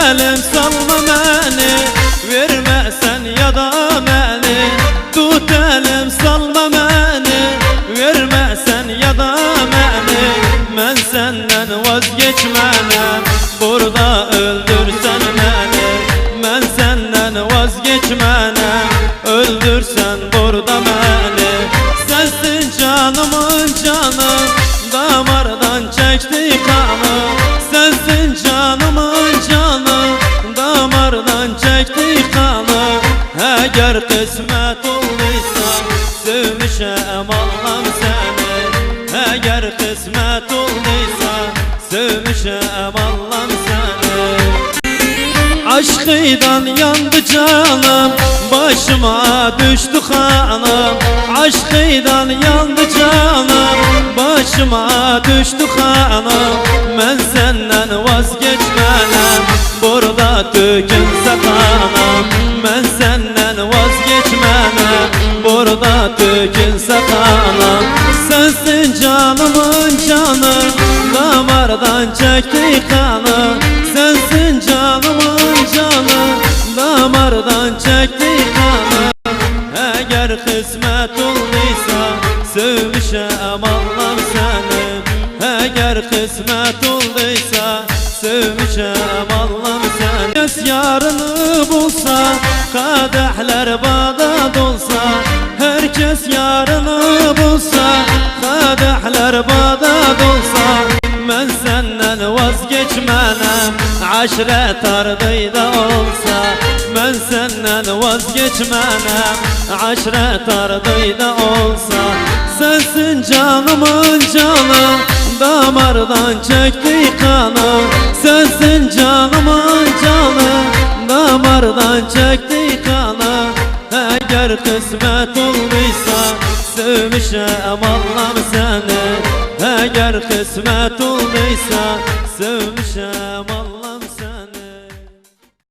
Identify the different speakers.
Speaker 1: elim salma məni, verməsən yada məni. Tut elim salma məni, verməsən yada məni. Mən səndən vazgeçmənəm, burada öldürsən məni. Mən səndən vazgeçmənəm, öldürsən burada məni. Sensin canımın canı, damardan çəkdi kanı. Sensin canımın canı, damardan çəkdi kanı. Əgər qismət olduysa, sevmişəm Allah'ım səni. Əgər qismət olduysa, sevmişəm Allah'ım səni. Aşkıydan yandı canım, başıma düştü hanım. Aşkıydan yandı canım, başıma düştü hanım. Ben senden vazgeçmənəm, burada tökülsə kanım. Ben senden vazgeçmənəm, burada tökülsə kanım. Sensin canımın canı, damardan çəkdi kanı. Sensin canımın canı, damardan çəkdi kanı. Əgər qismət olduysa, sevmişəm Allah'ım səni. Əgər qismət olduysa, sevmişəm Allah'ım səni. Kəs yarını bulsa, qədəhlər bada dolsa. Hər kəs yarını bulsa, qədəhlər bada dolsa. Mən səndən vazgeçmənəm, aşrət ardıyda olsa. Mən səndən vazgeçmənəm, aşrət ardıyda olsa. Sensin canımın canı, damardan çəkdi kanı. Sensin canımın canı, damardan çəkdi kanı. Əgər qismət olduysa, sevmişəm Allah'ım səni. Əgər qismət olduysa, sevmişəm Allah'ım.